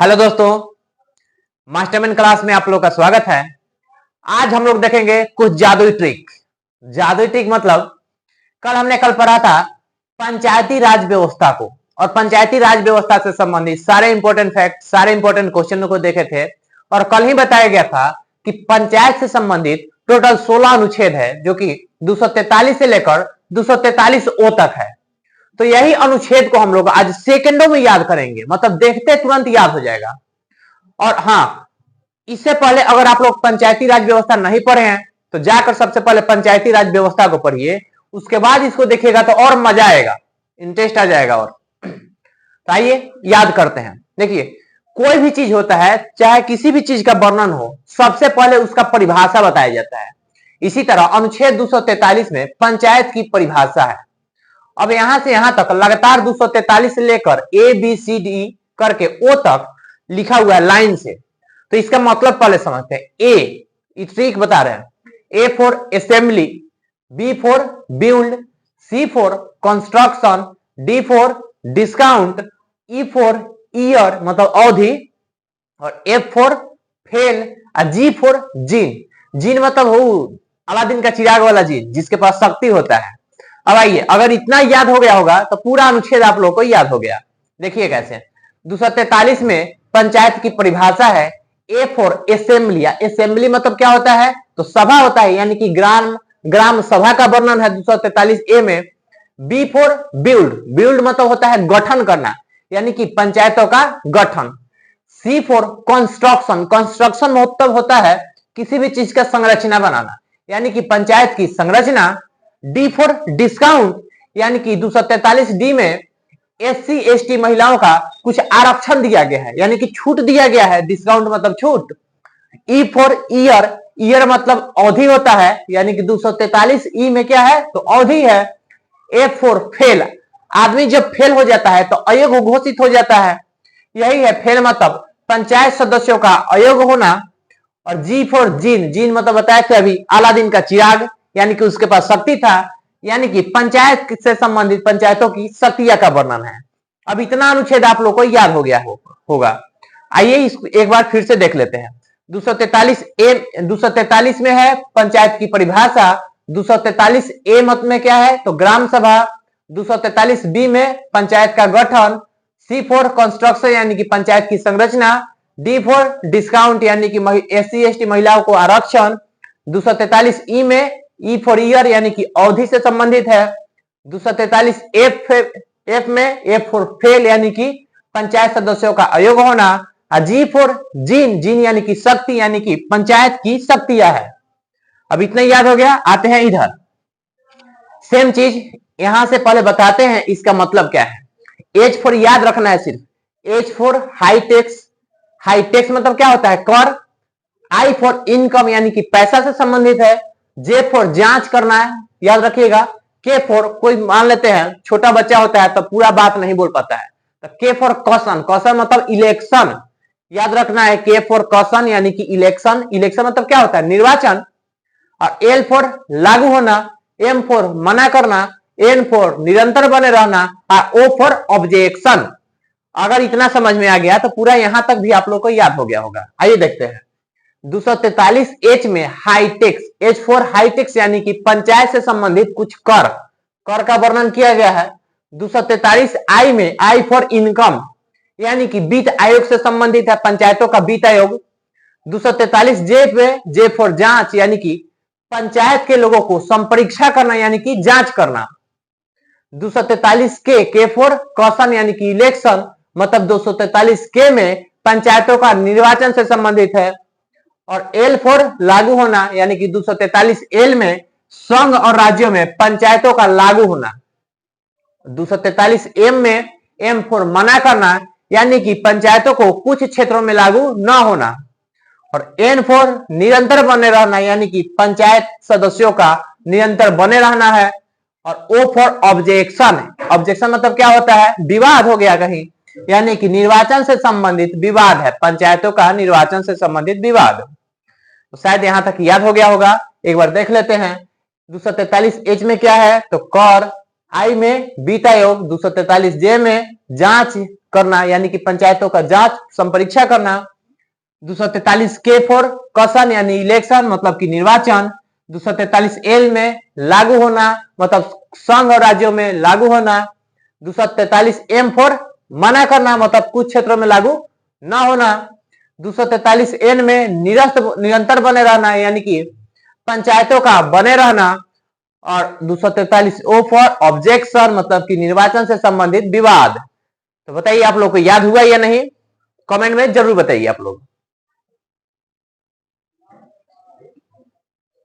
Hello दोस्तों, mastermind class में आप लोग का स्वागत है। आज हम लोग देखेंगे कुछ जादुई ट्रिक। जादुई ट्रिक मतलब कल पढ़ा था पंचायती राज व्यवस्था को, और पंचायती राज व्यवस्था से संबंधित सारे इंपॉर्टेंट फैक्ट, सारे इंपॉर्टेंट क्वेश्चन को देखे थे। और कल ही बताया गया था कि पंचायत से संबंधित टोटल 16 अनुच्छेद है, जो कि 243 से लेकर 243 ओ तक है। तो यही अनुच्छेद को हम लोग आज सेकंडों में याद करेंगे, मतलब देखते तुरंत याद हो जाएगा। और हाँ, इससे पहले अगर आप लोग पंचायती राज व्यवस्था नहीं पढ़े हैं तो जाकर सबसे पहले पंचायती राज व्यवस्था को पढ़िए, उसके बाद इसको देखिएगा तो और मजा आएगा, इंटरेस्ट आ जाएगा। और तो आइए याद करते हैं। देखिए, कोई भी चीज होता है, चाहे किसी भी चीज का वर्णन हो, सबसे पहले उसका परिभाषा बताया जाता है। इसी तरह अनुच्छेद 243 में पंचायत की परिभाषा है। अब यहां से यहां तक लगातार 243 से लेकर ए बी सी डी करके ओ तक लिखा हुआ है लाइन से। तो इसका मतलब पहले समझते हैं। ए ट्रिक बता रहे हैं, A for assembly, B for build, C for construction, D for discount, E for year मतलब अवधि, और एफ फॉर फेल, और जी फॉर जीन। जीन मतलब हो अलादीन का चिराग वाला जीन, जिसके पास शक्ति होता है। अब आइए, अगर इतना याद हो गया होगा तो पूरा अनुच्छेद आप लोग को याद हो गया। देखिए कैसे 243 में पंचायत की परिभाषा है। ए फॉर असेंबली, असेंबली मतलब क्या होता है, तो सभा होता है, यानी कि ग्राम सभा का वर्णन है 243 ए में। बी फॉर बिल्ड, बिल्ड मतलब होता है गठन करना, यानी कि पंचायतों का गठन। सी फॉर कंस्ट्रक्शन, कंस्ट्रक्शन मतलब होता है किसी भी चीज का संरचना बनाना, यानी कि पंचायत की संरचना। डी फॉर डिस्काउंट, यानी कि 243 डी में एससी एसटी महिलाओं का कुछ आरक्षण दिया गया है, यानी कि छूट दिया गया है। डिस्काउंट मतलब छूट। ई फॉर ईयर, ईयर मतलब अवधि होता है, यानी कि 243 ई में क्या है, तो अवधि है। एफ फॉर फेल, आदमी जब फेल हो जाता है तो अयोग्य घोषित हो जाता है, यही है फेल मतलब पंचायत सदस्यों का अयोग्य होना। और जी फॉर जीन, जीन मतलब बताया थे अभी अलादीन का चिराग, यानी कि उसके पास शक्ति था, यानी कि पंचायत से संबंधित पंचायतों की शक्तियां का वर्णन है। अब इतना अनुच्छेद आप लोग को याद हो गया होगा। आइए इसको एक बार फिर से देख लेते हैं। 243 में है पंचायत की परिभाषा। 243 ए मत में क्या है, तो ग्राम सभा। 243 बी में पंचायत का गठन। सी फॉर कंस्ट्रक्शन, यानी कि पंचायत की संरचना। डी फॉर डिस्काउंट, यानी कि एससी एसटी महिलाओं को आरक्षण। 243 ई में ई फॉर ईयर, यानी कि अवधि से संबंधित है। 243 एफ में एफ फॉर फेल, यानी कि पंचायत सदस्यों का अयोग्य होना। जी फॉर जीन, जीन यानी कि शक्ति, यानी कि पंचायत की शक्तियां है। अब इतना याद हो गया। आते हैं इधर, सेम चीज यहां से पहले बताते हैं इसका मतलब क्या है। एच फॉर याद रखना है सिर्फ। H for high tax, high tax मतलब क्या होता है, कर। आई फॉर इनकम, यानी कि पैसा से संबंधित है। जे फॉर जांच करना है, याद रखिएगा। के फॉर, कोई मान लेते हैं छोटा बच्चा होता है तो पूरा बात नहीं बोल पाता है, तो के फॉर कॉशन, कॉशन मतलब इलेक्शन, याद रखना है। के फॉर कॉशन यानी कि इलेक्शन, इलेक्शन मतलब क्या होता है, निर्वाचन। और एल फॉर लागू होना, एम फॉर मना करना, एन फॉर निरंतर बने रहना, और ओ फॉर ऑब्जेक्शन। अगर इतना समझ में आ गया तो पूरा यहां तक भी आप लोग को याद हो गया होगा। आइए देखते हैं 243 एच में हाईटेक्स, एच फॉर हाईटेक्स यानी कि पंचायत से संबंधित कुछ कर, कर का वर्णन किया गया है। 243 आई में आई फॉर इनकम, यानी कि वित्त आयोग से संबंधित है, पंचायतों का वित्त आयोग। 243 जे पे जे फॉर जांच, यानी कि पंचायत के लोगों को संपरीक्षा करना, यानी कि जांच करना। 243 के फॉर कॉशन, यानी कि इलेक्शन, मतलब 243 के में पंचायतों का निर्वाचन से संबंधित है। और एल फॉर लागू होना, यानी कि 243 एल में संघ और राज्यों में पंचायतों का लागू होना। 243 एम में एम फॉर मना करना, यानी कि पंचायतों को कुछ क्षेत्रों में लागू न होना। और एन फॉर निरंतर बने रहना, यानी कि पंचायत सदस्यों का निरंतर बने रहना है। और ओ फॉर ऑब्जेक्शन, ऑब्जेक्शन मतलब क्या होता है, विवाद हो गया कहीं, यानी कि निर्वाचन से संबंधित विवाद है, पंचायतों का निर्वाचन से संबंधित विवाद। तो शायद यहां तक याद हो गया होगा, एक बार देख लेते हैं। 243 एच में क्या है, तो कर, आई में बीटा योग, 243 जे में जांच करना यानी कि पंचायतों का जांच संपरीक्षा करना, 243 के फॉर कसन यानी इलेक्शन मतलब कि निर्वाचन, 243 एल में लागू होना मतलब संघ और राज्यों में लागू होना, 243 एम फॉर मना करना मतलब कुछ क्षेत्रों में लागू ना होना, 243 एन में निरंतर बने रहना यानी कि पंचायतों का बने रहना, और 243 ओ फॉर ऑब्जेक्शन मतलब कि निर्वाचन से संबंधित विवाद। तो बताइए आप लोग को याद हुआ या नहीं, कमेंट में जरूर बताइए आप लोग।